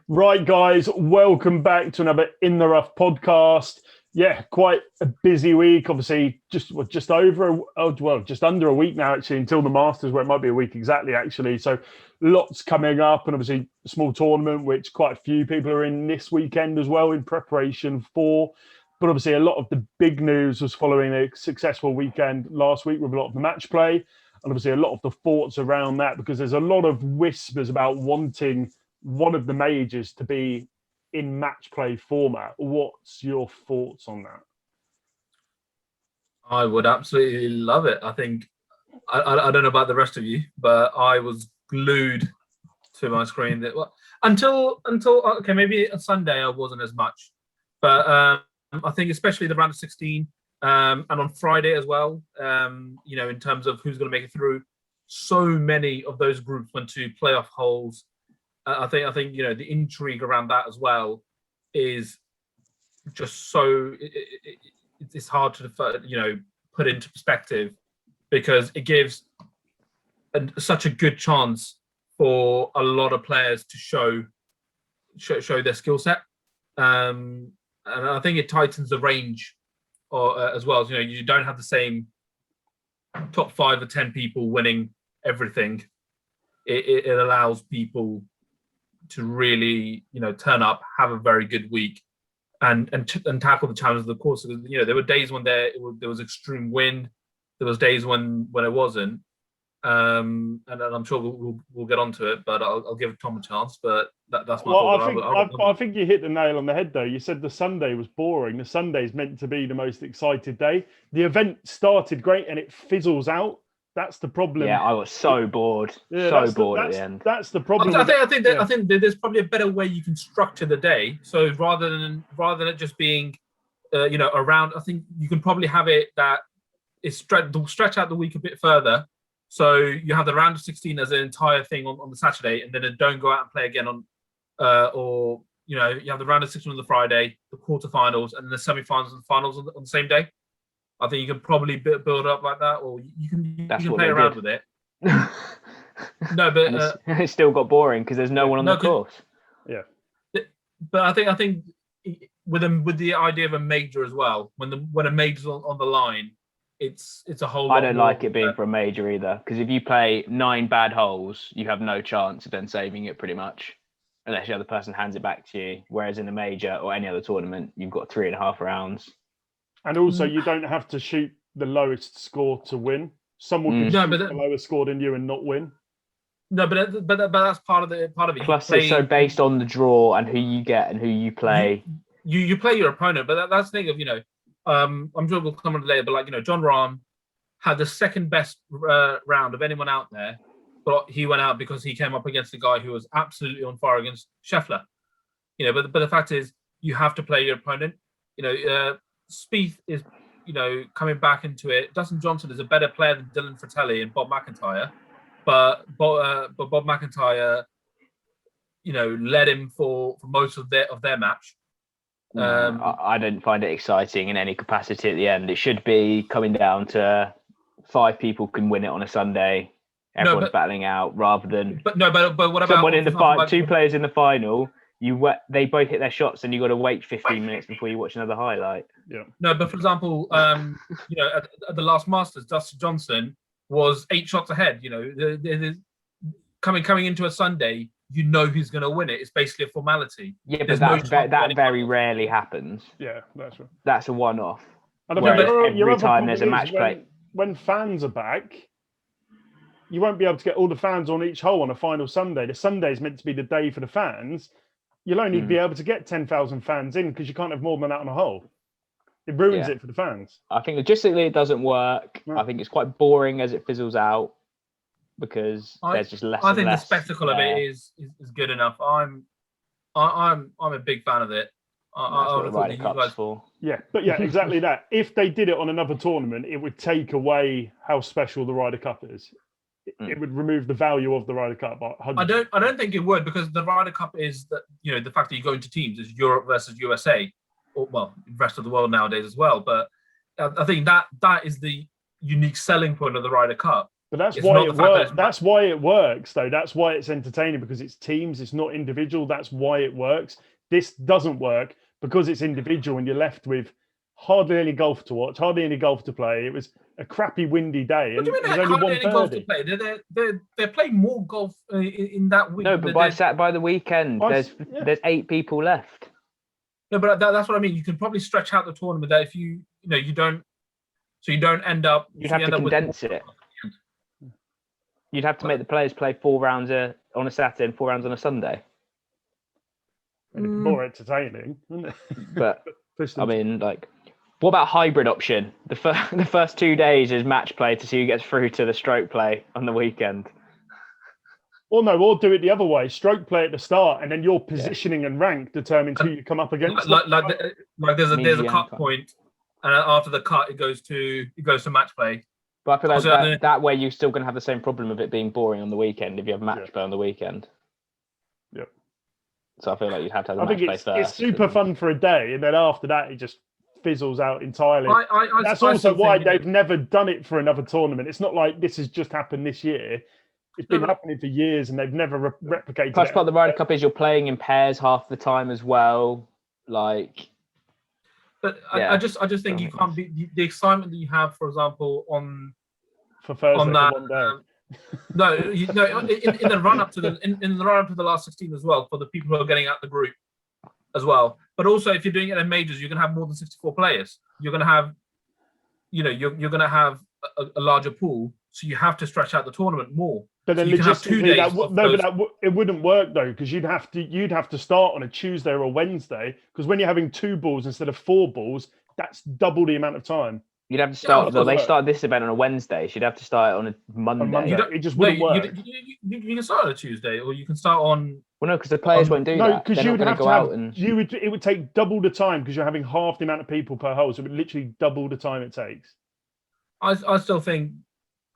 Right, guys, welcome back to another In the Rough podcast. Yeah, quite a busy week. Obviously, just under a week now, actually, until the Masters, where it might be a week exactly, actually. So, lots coming up, and obviously, a small tournament, which quite a few people are in this weekend as well, in preparation for. But obviously, a lot of the big news was following a successful weekend last week with a lot of the match play, and obviously, a lot of the thoughts around that, because there's a lot of whispers about wanting one of the majors to be in match play format. What's your thoughts on that? I would absolutely love it. I think I don't know about the rest of you, but I was glued to my screen until okay, maybe on Sunday I wasn't as much, but I think especially the round of 16 and on Friday as well. In terms of who's going to make it through, so many of those groups went to playoff holes. I think the intrigue around that as well is just so it's hard to put into perspective, because it gives such a good chance for a lot of players to show their skill set, and I think it tightens the range, as well as you don't have the same top 5 or 10 people winning everything. It allows people to really, turn up, have a very good week, and tackle the challenges of the course. There were days when there was extreme wind. There was days when it wasn't, and I'm sure we'll get onto it. But I'll give Tom a chance. But that's my thought. I think you hit the nail on the head, though. You said the Sunday was boring. The Sunday's meant to be the most excited day. The event started great and it fizzles out. That's the problem. Yeah, I was so bored. At the end. That's the problem. I think there's probably a better way you can structure the day. So rather than it just being, around, I think you can probably have it that it's stretch out the week a bit further. So you have the round of 16 as an entire thing on the Saturday, and then don't go out and play again on, you have the round of 16 on the Friday, the quarterfinals, and the semi-finals and finals on the same day. I think you can probably build up like that, or you can play around with it. No, but it's still got boring because there's no one on the course. Yeah, but I think with the idea of a major as well, when a major's on the line, it's a whole. I don't like it being for a major either, because if you play 9 bad holes, you have no chance of then saving it pretty much, unless the other person hands it back to you. Whereas in a major or any other tournament, you've got 3.5 rounds. And also, you don't have to shoot the lowest score to win. Someone can shoot the lowest score than you and not win. No, but that's part of it. Plus, it's so based on the draw and who you get and who you play. You play your opponent, but that's the thing of I'm sure we'll come on later. But John Rahm had the second best round of anyone out there, but he went out because he came up against a guy who was absolutely on fire against Scheffler. But the fact is, you have to play your opponent. Spieth is, coming back into it. Dustin Johnson is a better player than Dylan Fratelli and Bob McIntyre, but Bob McIntyre, led him for most of their match. I didn't find it exciting in any capacity at the end. It should be coming down to 5 people can win it on a Sunday. Everyone's battling out, rather than but what about someone in the 2 players in the final? They both hit their shots, and you got to wait 15 minutes before you watch another highlight. Yeah. No, but for example, at the last Masters, Dustin Johnson was 8 shots ahead. Coming into a Sunday, who's going to win it. It's basically a formality. Yeah, but that very rarely happens. Yeah, that's right. That's a one-off. And every time there's a match play, when fans are back, you won't be able to get all the fans on each hole on a final Sunday. The Sunday is meant to be the day for the fans. You'll only be able to get 10,000 fans in because you can't have more than that on a hole. It ruins it for the fans. I think logistically it doesn't work. No. I think it's quite boring as it fizzles out because there's just less. I think the spectacle of it is good enough. I'm a big fan of it. That's what the Ryder Cup's for. Yeah, but exactly that. If they did it on another tournament, it would take away how special the Ryder Cup is. It would remove the value of the Ryder Cup. I don't think it would, because the Ryder Cup is that the fact that you go into teams is Europe versus USA, or the rest of the world nowadays as well. But I think that is the unique selling point of the Ryder Cup. But that's It's why not it the fact that works. it's That's why it works, though. That's why it's entertaining, because it's teams. It's not individual. That's why it works. This doesn't work because it's individual, and you're left with hardly any golf to watch, hardly any golf to play. It was a crappy, windy day, What and do you mean there's they only hardly one any golf to birdie. play? They're playing more golf in that week. No, than but they by did- by the weekend, Yeah. there's 8 people left. No, but that's what I mean. You can probably stretch out the tournament that if you don't end up. You'd have to condense it. You'd have to make the players play 4 rounds on a Saturday and 4 rounds on a Sunday. And it's more entertaining, isn't it? But Push I them- mean, like, what about hybrid option? The first 2 days is match play to see who gets through to the stroke play on the weekend. Or no, or do it the other way. Stroke play at the start, and then your positioning and rank determines who you come up against. Like there's a Median cut cut. point, and after the cut, it goes to match play. But I feel like Also, that way you're still going to have the same problem of it being boring on the weekend if you have match play on the weekend. Yep. So I feel like you'd have to have the I match think play it's first. super fun for a day, and then after that, it just fizzles out entirely. That's I also still why think, they've never done it for another tournament. It's not like this has just happened this year. It's been happening for years, and they've never replicated Plus, it. part of the Ryder Cup is you're playing in pairs half the time as well. Like, But Yeah. I just think you can't be the excitement that you have, for example, on for Thursday on that. for one day. In the run up to the last 16 as well, for the people who are getting out the group as well. But also, if you're doing it in majors, you're going to have more than 64 players. You're going to have, you're going to have a larger pool, so you have to stretch out the tournament more. But then So you can have 2 logistically, days. it wouldn't work though, because you'd have to start on a Tuesday or a Wednesday. Because when you're having 2 balls instead of 4 balls, that's double the amount of time. you'd have to start. of course. They started this event on a Wednesday, so you'd have to start it on a Monday. On Monday, it just No, wouldn't work. you can start on a Tuesday, or you can start on. Well, no, because the players won't do No, that. because They're you not would going have to to go have. out and. It would take double the time because you're having half the amount of people per hole, so it would literally double the time it takes. I still think,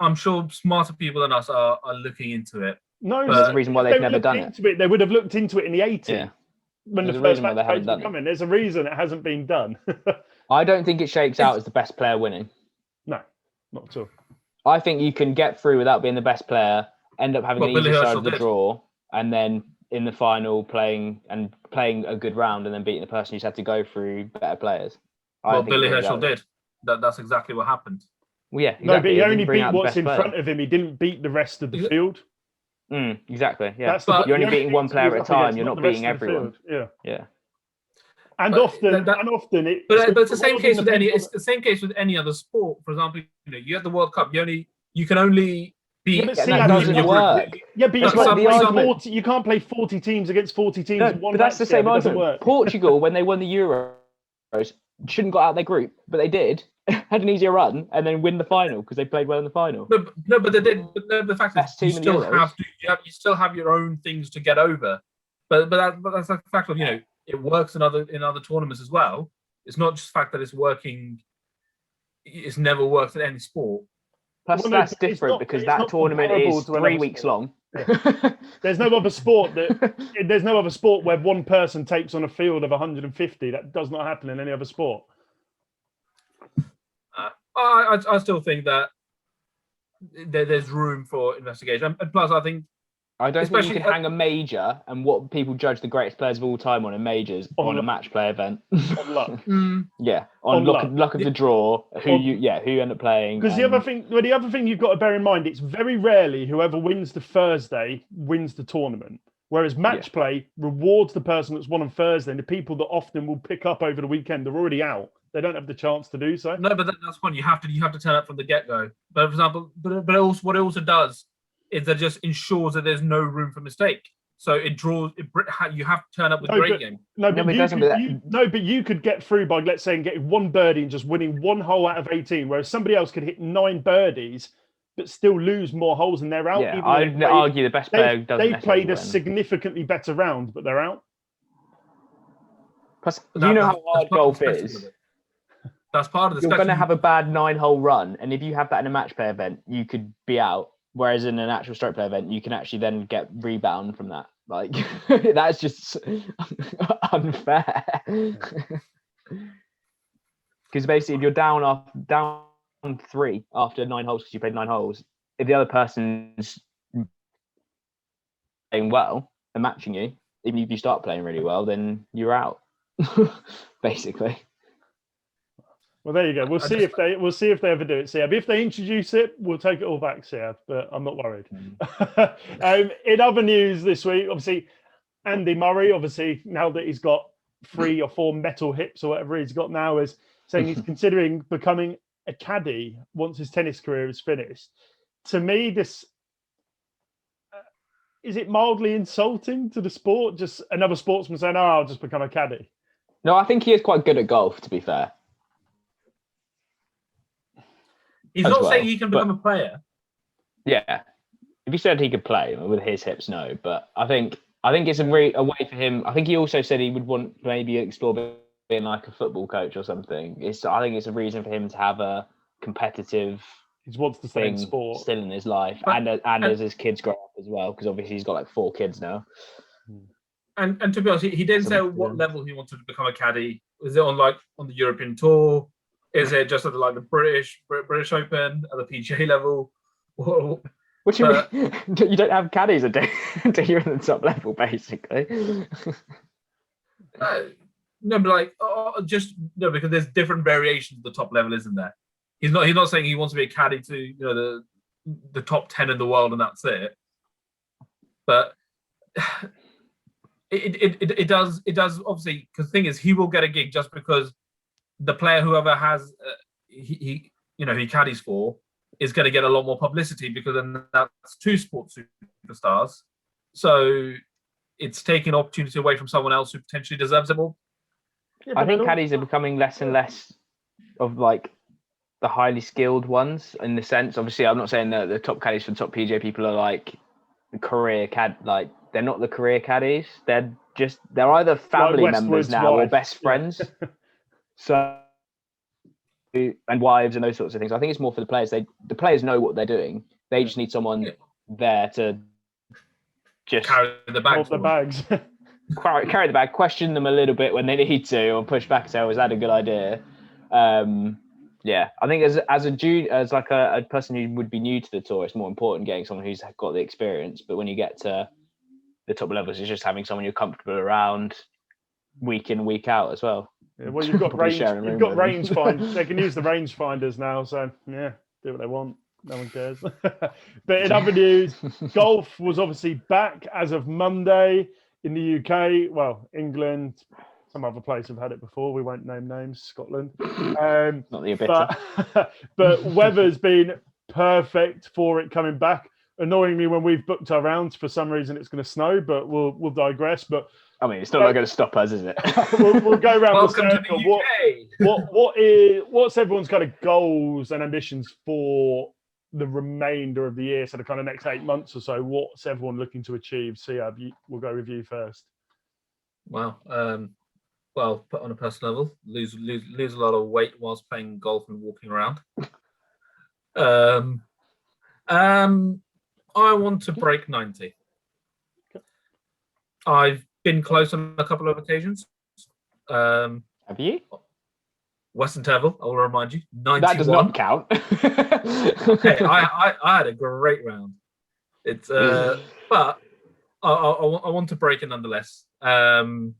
I'm sure smarter people than us are looking into it. No, But- There's a reason why if they've they never looked done it. into it. They would have looked into it in the 80s Yeah. when There's the a first reason why they match haven't plays done were it. coming. There's a reason it hasn't been done. I don't think it shakes out as the best player winning. No, not at all. I think you can get through without being the best player, end up having Well, an Billy easy side Herschel of the did. draw, and then in the final playing a good round and then beating the person who's had to go through better players. Well, Billy Herschel did. That's exactly what happened. Well, yeah, No, but exactly. he It only didn't bring beat out the what's best in player. front of him. He didn't beat the rest of the field. Exactly. Yeah. That's But You're only the beating one teams player he at a was up time. against, You're not the rest beating of the everyone. field. Yeah. Yeah. And But often it. But it's the same more case than with the people- it's the same case with any other sport. For example, you have the World Cup. You can only beat. Yeah, but Yeah, see, that Adam, doesn't you- work. Yeah, but you That's can't, like the play argument. 40, you can't play 40 teams against 40 teams No, in one but that's the match, same Kev. It doesn't argument. work. Portugal, when they won the Euros, shouldn't got out of their group, but they did. Had an easier run and then win the final because they played well in the final. No, but they did. But the fact Best is, team in the Euros. you still have your own things to get over. But that's the fact of it works in other tournaments as well. It's not just the fact that it's working. It's never worked in any sport. Plus, Well, no, that's but it's different not- because it's that not tournament comparable is to another 3 weeks sport. long. There's no other sport there's no other sport where one person takes on a field of 150. That does not happen in any other sport. I still think that there's room for investigation, and plus, I think I don't think you Especially- can hang a major and what people judge the greatest players of all time on in majors On on a luck. match play event. On luck. Yeah, On on luck. luck of the draw, who On- you end up playing. Because the other thing you've got to bear in mind, it's very rarely whoever wins the Thursday wins the tournament. Whereas match play rewards the person that's won on Thursday, and the people that often will pick up over the weekend, they're already out. They don't have the chance to do so. no, but that's fine. You have to turn up from the get go. But for example, but also, what it also does is that just ensures that there's no room for mistake. So it draws. You have to turn up with No, great but- game. No, No, but but it you doesn't, could, but that- but you could get through by, let's say, getting one birdie and just winning one hole out of 18, whereas somebody else could hit 9 birdies but still lose more holes and they're out. Yeah, even though I'd argue the best player doesn't they necessarily played a win. significantly better round, but they're out. Plus, But you know that's how hard part of golf the spectacle is. of it. That's part of the You're going to spectacle. have a bad 9-hole run, and if you have that in a match play event, you could be out. Whereas in an actual stroke play event, you can actually then get rebound from that. Like that's just unfair. Because basically, if you're down 3 after 9 holes because you played 9 holes, if the other person's playing well and matching you, even if you start playing really well, then you're out, basically. Well, there you go. We'll see if they ever do it, Siab. If they introduce it, we'll take it all back, Siab. But I'm not worried. In other news this week, obviously, Andy Murray, obviously now that he's got 3 or 4 metal hips or whatever he's got now, is saying he's considering becoming a caddy once his tennis career is finished. To me, this is it mildly insulting to the sport? Just another sportsman saying, "Oh, I'll just become a caddy." No, I think he is quite good at golf, to be fair. He's not saying he can become a player. Yeah, if he said he could play with his hips, no. But I think it's a way for him. I think he also said he would want maybe explore being like a football coach or something. I think it's a reason for him to have a competitive. He wants to stay in sport still in his life, and as his kids grow up as well, because obviously he's got like 4 kids now. And to be honest, he didn't say what level he wanted to become a caddy. Is it on the European tour? Is it just at the British Open at the PGA level? What do you mean? You don't have caddies until you're at the top level, basically. No, but because there's different variations at the top level, isn't there? He's not saying he wants to be a caddy to the top 10 in the world and that's it. But it does obviously, because the thing is, he will get a gig just because the player, whoever has he caddies for, is going to get a lot more publicity, because then that's 2 sports superstars. So it's taking opportunity away from someone else who potentially deserves it more. Yeah, I think caddies are becoming less and less of like the highly skilled ones, in the sense. Obviously, I'm not saying that the top caddies for the top PGA people are like the career like they're not the career caddies. They're either family members now or best friends. So, and wives and those sorts of things. I think it's more for the players. The players know what they're doing. They just need someone there to just carry the bags. Carry the bag, question them a little bit when they need to, or push back and say, "Oh, is that a good idea?" Yeah, I think as a person who would be new to the tour, it's more important getting someone who's got the experience. But when you get to the top levels, it's just having someone you're comfortable around week in, week out as well. Yeah, well, you've got range finders. They can use the range finders now, so yeah, do what they want. No one cares. But in other news, golf was obviously back as of Monday in the UK. Well, England, some other place have had it before. We won't name names. Scotland. Not the Ibiza. But weather's been perfect for it coming back. Annoyingly, when we've booked our rounds, for some reason it's going to snow, but we'll digress. But I mean, it's not going to stop us, is it? we'll go around Welcome the circle. To the UK. What's everyone's kind of goals and ambitions for the remainder of the year? So the kind of next 8 months or so, what's everyone looking to achieve? Siab, we'll go with you first. Wow. Well, put on a personal level, lose a lot of weight whilst playing golf and walking around. I want to break 90. I've been close on a couple of occasions. Have you? Western Terville, I will remind you. 91. That does not count. Okay, I had a great round. It's but I want to break it nonetheless. And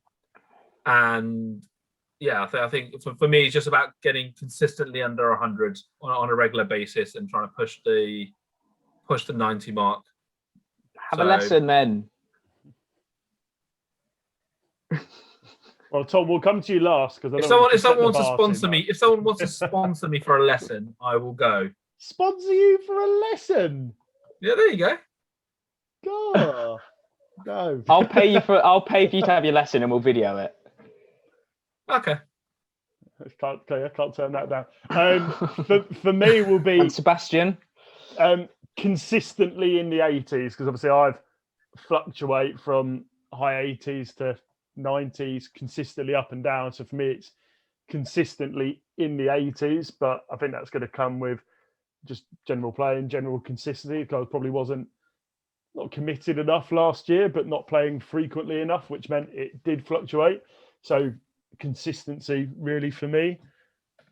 yeah, I think for me it's just about getting consistently under 100 on a regular basis and trying to push the 90 mark. Have a lesson then. Well, Tom, we'll come to you last, because if someone wants to sponsor me for a lesson, I will go. Sponsor you for a lesson? Yeah, there you go. God, no. I'll pay for you to have your lesson, and we'll video it. Okay. I can't turn that down. For me, will be and Sebastian. Consistently in the 80s, because obviously I've fluctuate from high 80s to 90s, consistently up and down. So for me, it's consistently in the 80s, but I think that's going to come with just general play and general consistency. Because I probably wasn't not committed enough last year, but not playing frequently enough, which meant it did fluctuate. So consistency really for me.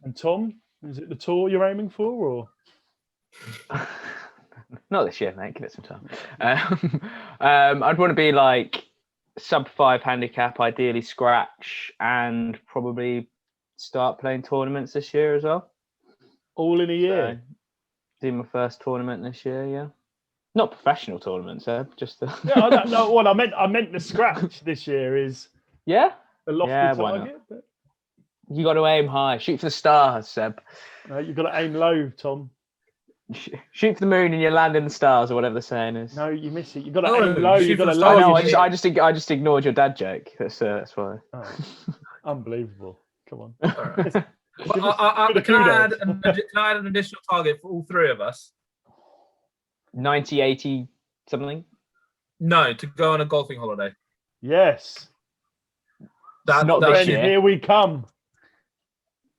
And Tom, is it the tour you're aiming for, or? Not this year, mate. Give it some time. I'd want to be like sub 5 handicap, ideally scratch, and probably start playing tournaments this year as well. All in a year. So, do my first tournament this year, yeah. Not professional tournaments, just the... Yeah, no. What I meant the scratch this year is yeah, a lofty target. But... You got to aim high, shoot for the stars, Seb. No, you've got to aim low, Tom. Shoot for the moon and you land in the stars, or whatever the saying is. No, you miss it. You've got to aim low. You've got to land. low. I just ignored your dad joke. That's why. Oh, unbelievable. Come on. All right. Can I add an additional target for all three of us? 90, 80, something? No, to go on a golfing holiday. Yes. Not this year. Here we come.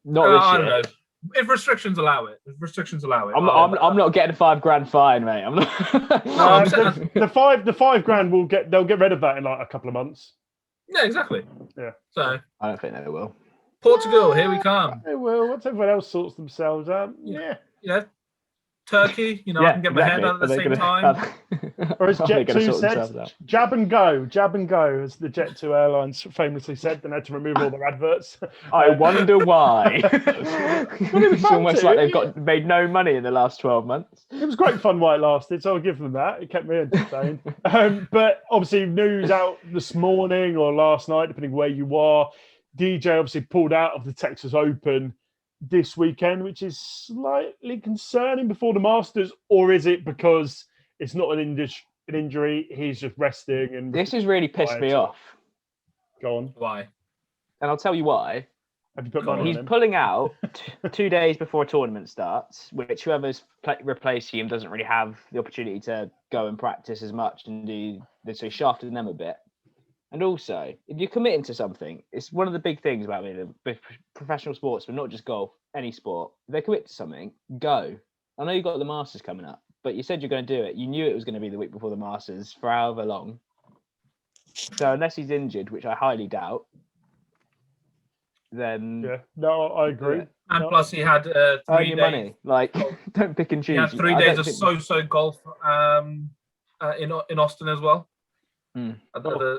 Not this year. I don't know. If restrictions allow it. I'm not getting a $5,000 fine, mate. I'm not. The $5,000 they'll get rid of that in like a couple of months. Yeah, exactly. Yeah. So I don't think they will. Portugal, here we come. They will. Once everyone else sorts themselves out. Yeah. Yeah. Turkey, I can get my head out at the same time. Or as Jet2 said, jab and go, as the Jet2 Airlines famously said. They had to remove all their adverts. I wonder why. It's almost like they've made no money in the last 12 months. It was great fun while it lasted, so I'll give them that. It kept me entertained. But obviously, news out this morning or last night, depending where you are, DJ obviously pulled out of the Texas Open this weekend, which is slightly concerning before the Masters, or is it because it's not an injury, he's just resting? And this has really pissed me off. Go on. Why? And I'll tell you why. Have you put money on him? He's pulling out 2 days before a tournament starts, which whoever's replacing him doesn't really have the opportunity to go and practice as much and do. So he shafted them a bit. And also, if you're committing to something, it's one of the big things about me, the professional sports, but not just golf, any sport. If they commit to something, go. I know you've got the Masters coming up, but you said you're going to do it. You knew it was going to be the week before the Masters for however long. So unless he's injured, which I highly doubt, then... Yeah, no, I agree. And plus he had 3 days... money. Like, don't pick and choose. He had 3 days of so-so golf in Austin as well.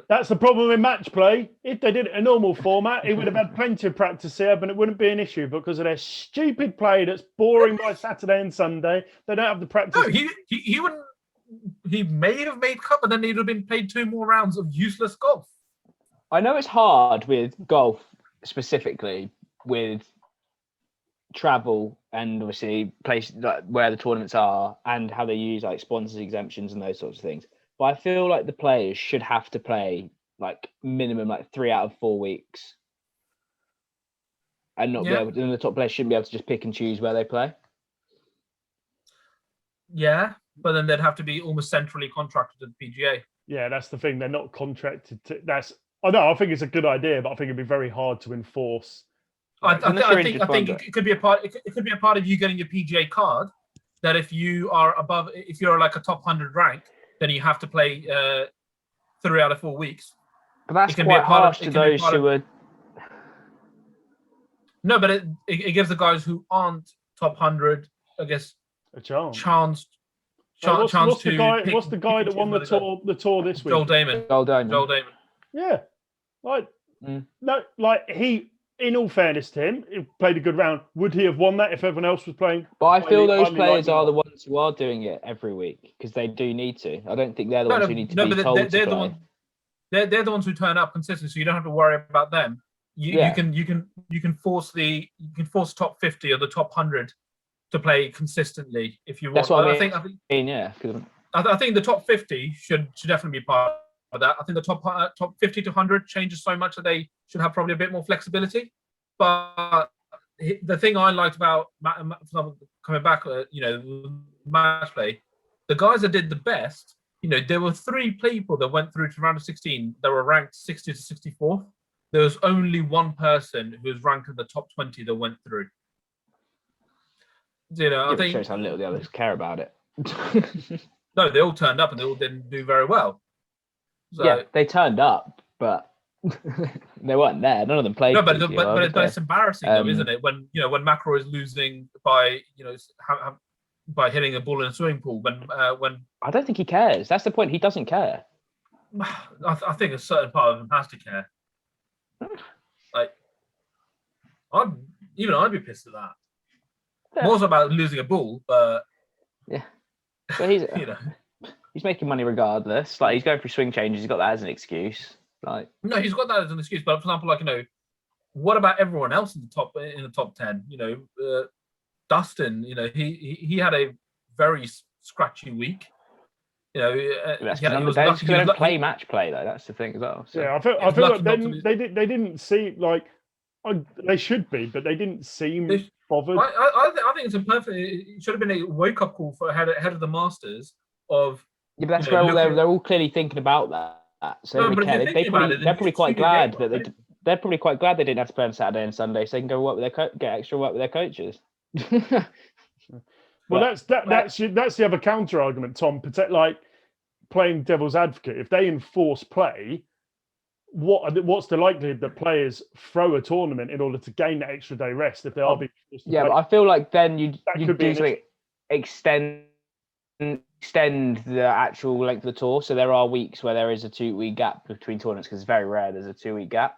That's the problem with match play. If they did it in a normal format, he would have had plenty of practice here, but it wouldn't be an issue because of their stupid play that's boring by Saturday and Sunday. They don't have the practice. No, he wouldn't. He may have made cut, but then he'd have been played 2 more rounds of useless golf. I know it's hard with golf specifically with travel and obviously places where the tournaments are and how they use like sponsors exemptions and those sorts of things. But I feel like the players should have to play like minimum like 3 out of 4 weeks, and not be able to, and the top players shouldn't be able to just pick and choose where they play. Yeah, but then they'd have to be almost centrally contracted to the PGA. Yeah, that's the thing. They're not contracted to. I think it's a good idea, but I think it'd be very hard to enforce. I think it could be a part. It could be a part of you getting your PGA card. That if you are above, if you're like a top 100 rank, then you have to play 3 out of 4 weeks. But that's quite harsh to those who are... No, but it gives the guys who aren't top 100, I guess, a chance. What's the guy that won the tour this week? Joel Damon. Yeah. He, in all fairness to him, he played a good round. Would he have won that if everyone else was playing? But I feel those players are the ones who are doing it every week because they do need to. I don't think they're the ones who need to be told to play. They're the ones who turn up consistently, so you don't have to worry about them. You can force the top 50 or the top 100 to play consistently if you want. That's what I mean. I think the top 50 should definitely be part of that. I think the top 50 to 100 changes so much that they should have probably a bit more flexibility. But the thing I liked about coming back, match play, the guys that did the best, there were 3 people that went through to round of 16 that were ranked 60 to 64. There was only 1 person who was ranked in the top 20 that went through. I think it shows how little the others care about it. No, they all turned up and they all didn't do very well. So, yeah, they turned up, but they weren't there. None of them played. No, but it's embarrassing, though, isn't it? When McIlroy is losing by by hitting a ball in a swimming pool. When I don't think he cares. That's the point. He doesn't care. I think a certain part of him has to care. Like, I'd be pissed at that. Yeah. More so about losing a ball, but yeah. But he's you know, he's making money regardless. Like he's going through swing changes. He's got that as an excuse. Like no, he's got that as an excuse. But for example, like what about everyone else in the top 10? Dustin. He had a very scratchy week. that's they don't play match play though. That's the thing as well. So. Yeah, I feel like they didn't seem like they should be, but they didn't seem bothered. I think it's it should have been a wake up call for ahead of the Masters of. Yeah, but that's where they're all clearly thinking about that. So they're probably quite glad that they're probably quite glad they didn't have to play on Saturday and Sunday, so they can go work with get extra work with their coaches. Well, that's the other counter argument, Tom. Like playing devil's advocate, if they enforce play, what's the likelihood that players throw a tournament in order to gain that extra day rest if they are being forced to play? But I feel like then you'd do something extend the actual length of the tour. So there are weeks where there is a 2-week gap between tournaments because it's very rare there's a 2-week gap.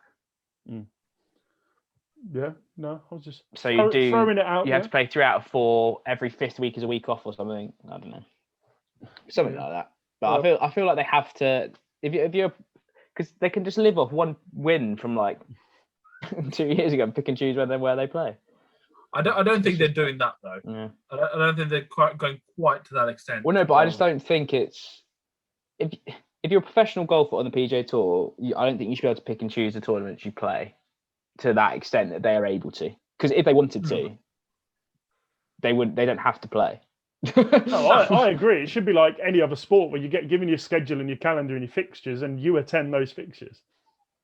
Yeah, no, I was just throwing it out. You have to play 3 out of 4. Every 5th week is a week off or something. I don't know, something like that. But I feel like they have to if you're because they can just live off one win from like 2 years ago and pick and choose where they play. I don't think they're doing that though. Yeah. I don't think they're going quite to that extent. Well, no, but I just don't think it's if you're a professional golfer on the PGA Tour, I don't think you should be able to pick and choose the tournaments you play to that extent that they are able to. Because if they wanted to, they don't have to play. No, I agree. It should be like any other sport where you get given your schedule and your calendar and your fixtures, and you attend those fixtures.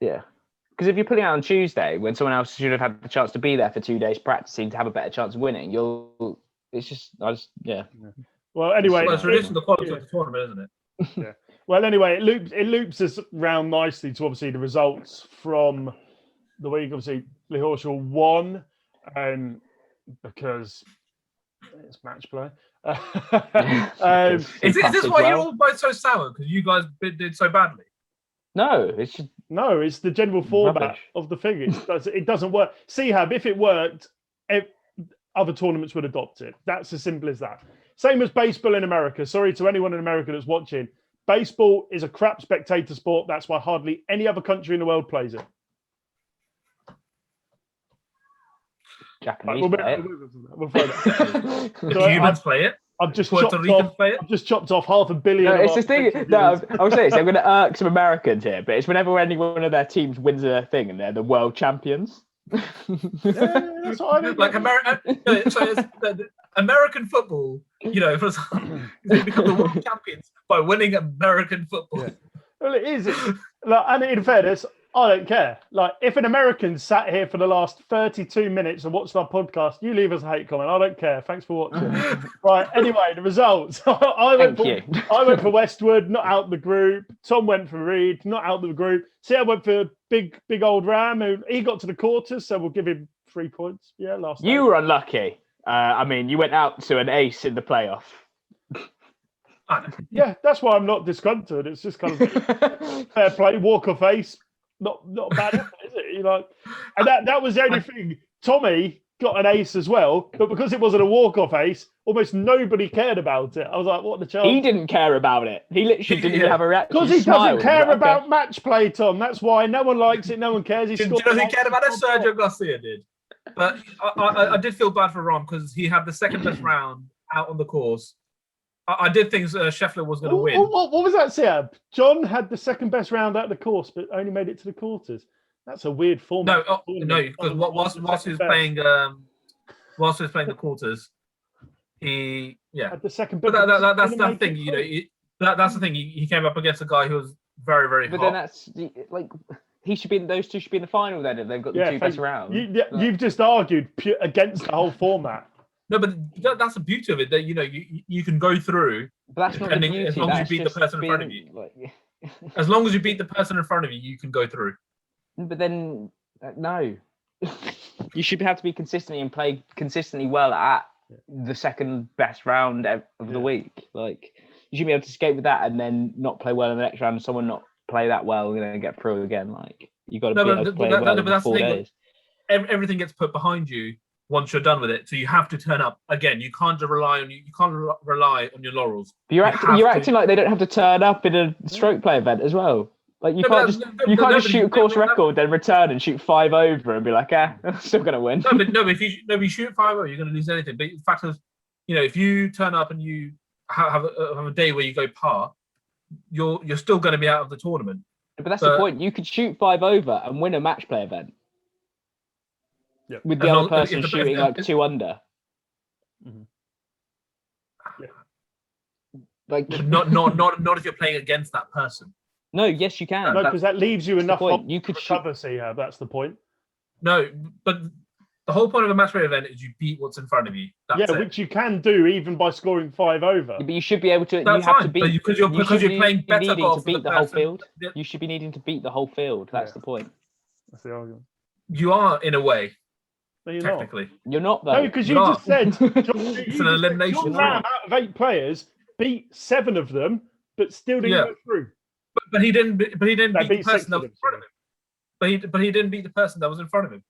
Yeah. Because if you're putting out on Tuesday when someone else should have had the chance to be there for 2 days practicing to have a better chance of winning, yeah. Well, anyway, it's reducing the quality of the tournament, isn't it? Yeah. Well, anyway, it loops us round nicely to obviously the results from the week. Obviously, Lee Horschel won, because it's match play. Is this why you're all both so sour? Because you guys did so badly? No, it's the general format of the thing. It doesn't work. CHAB, if it worked, other tournaments would adopt it. That's as simple as that. Same as baseball in America. Sorry to anyone in America that's watching. Baseball is a crap spectator sport. That's why hardly any other country in the world plays it. Japanese play it. We'll find out. The Cubans play it. I've just chopped off $500 million. No, it's this thing. No, I was saying, so I'm going to irk some Americans here, but it's whenever any one of their teams wins their thing and they're the world champions. Yeah, that's what I mean. Like American football, they become the world champions by winning American football. Yeah. Well, it is. And in fairness, I don't care. Like, if an American sat here for the last 32 minutes and watched our podcast, you leave us a hate comment. I don't care. Thanks for watching. Right. Anyway, the results. I went for Westwood, not out the group. Tom went for Reed, not out the group. I went for big old Ram, who he got to the quarters, so we'll give him 3 points. Yeah, last night. You were unlucky. You went out to an ace in the playoff. Yeah, that's why I'm not disgruntled. It's just kind of fair play, walk of ace. Not a bad effort, is it? And that was the only thing. Tommy got an ace as well, but because it wasn't a walk-off ace, almost nobody cared about it. I was like, what the chance? He didn't care about it. He literally didn't even have a reaction. Because he doesn't care about match play, Tom. That's why no one likes it. No one cares. Do you know who cared about it? Sergio Garcia did. But I did feel bad for Ron because he had the second best round out on the course. I did think Scheffler was going to win. What was that, Siab? John had the second best round out of the course, but only made it to the quarters. That's a weird format. No, because whilst he was playing, the quarters, he had the second best. But that's the thing, that's the thing. He came up against a guy who was very, very hot. But then that's like those two should be in the final. Then if they've got the 2 best rounds. You've just argued against the whole format. No, but that's the beauty of it. That you can go through. But that's not the beauty. As long as you beat the person in front of you. As long as you beat the person in front of you, you can go through. But then no, you should have to be consistently and play consistently well at the second best round of the week. Like, you should be able to escape with that and then not play well in the next round, and someone not play that well and then get through again. Like, you got to be able to play well in 4 days. Everything gets put behind you once you're done with it, so you have to turn up again. You can't rely on your laurels. But you're acting like they don't have to turn up in a stroke play event as well. Like, you can't just shoot a course record, then return and shoot 5 over and be like, I'm still gonna win. No, but if you shoot 5 over, you're gonna lose anything. But the fact is, if you turn up and you have a day where you go par, you're still going to be out of the tournament. But that's the point. You could shoot 5 over and win a match play event. Yep. With the other person shooting like 2 under. Mm-hmm. Yeah. Like, not if you're playing against that person. No, yes, you can. No, because that leaves you enough you could recover, that's the point. No, but the whole point of a match play event is you beat what's in front of you. That's it. Which you can do even by scoring 5 over. Yeah, but you should be able to. That's you have fine, to beat because you're playing better golf to beat the whole field. You should be needing to beat the whole field. That's the point. That's the argument. You are, in a way. No, you're technically. Not. You're not, though. No, because you just said it's an elimination. John Ram, out of 8 players, beat 7 of them, but still didn't go through. But he didn't. But he didn't beat the person that was them, in front of him. But he didn't beat the person that was in front of him.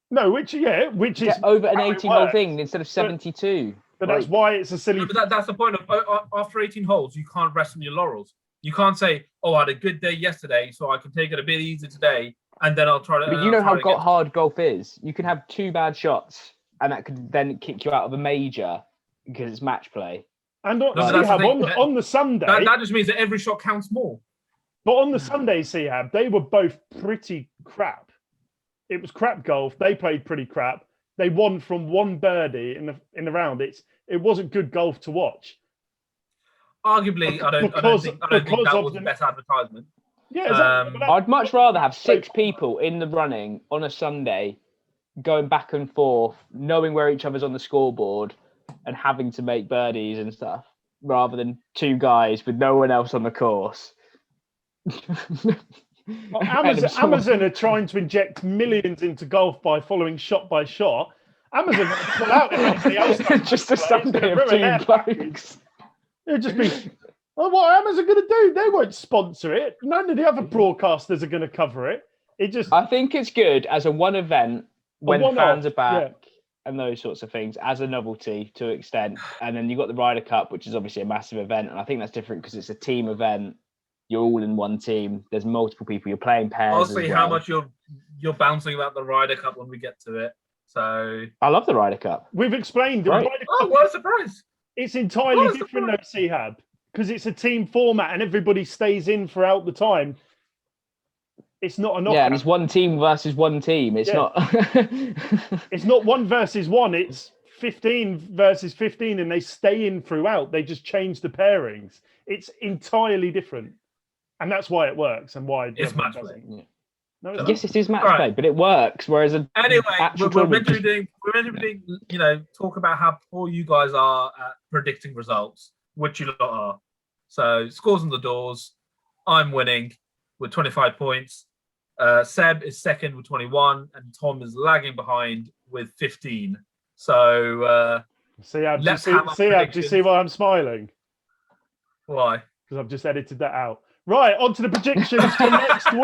No, which is over an 18-hole thing instead of 72. But that's why it's a silly. No, but that's the point of after 18 holes, you can't rest on your laurels. You can't say, "Oh, I had a good day yesterday, so I can take it a bit easier today, and then I'll try to." But you know how hard golf is. You can have 2 bad shots, and that could then kick you out of a major because it's match play. And on the Sunday, that just means that every shot counts more. But on the Sunday, Seahab, they were both pretty crap. It was crap golf. They played pretty crap. They won from 1 birdie in the round. It wasn't good golf to watch. Arguably, I don't think that was the best advertisement. Yeah, I'd much rather have 6 people in the running on a Sunday, going back and forth, knowing where each other's on the scoreboard, and having to make birdies and stuff, rather than 2 guys with no one else on the course. Well, Amazon are trying to inject millions into golf by following shot by shot. Amazon will pull out if anybody else just a Sunday of 2 blokes. It'll just be, what are Amazon going to do? They won't sponsor it. None of the other broadcasters are going to cover it. I think it's good as a one event when fans are back and those sorts of things, as a novelty to an extent. And then you've got the Ryder Cup, which is obviously a massive event. And I think that's different because it's a team event. You're all in one team. There's multiple people. You're playing pairs. I'll see how much you're bouncing about the Ryder Cup when we get to it. So I love the Ryder Cup. We've explained. Right. What a surprise! It's entirely different though, Seahab, because it's a team format and everybody stays in throughout the time. It's not a knockout. Yeah, and it's one team versus one team. It's not. It's not 1 versus 1. It's 15 versus 15, and they stay in throughout. They just change the pairings. It's entirely different. And that's why it works and why it's match play. Yeah. No, yes, it is match play, but it works. Whereas anyway, we're meant to be doing, talk about how poor you guys are at predicting results, which you lot are. So scores on the doors. I'm winning with 25 points. Seb is second with 21, and Tom is lagging behind with 15. So do you see why I'm smiling? Why? Because I've just edited that out. Right, on to the predictions for next week.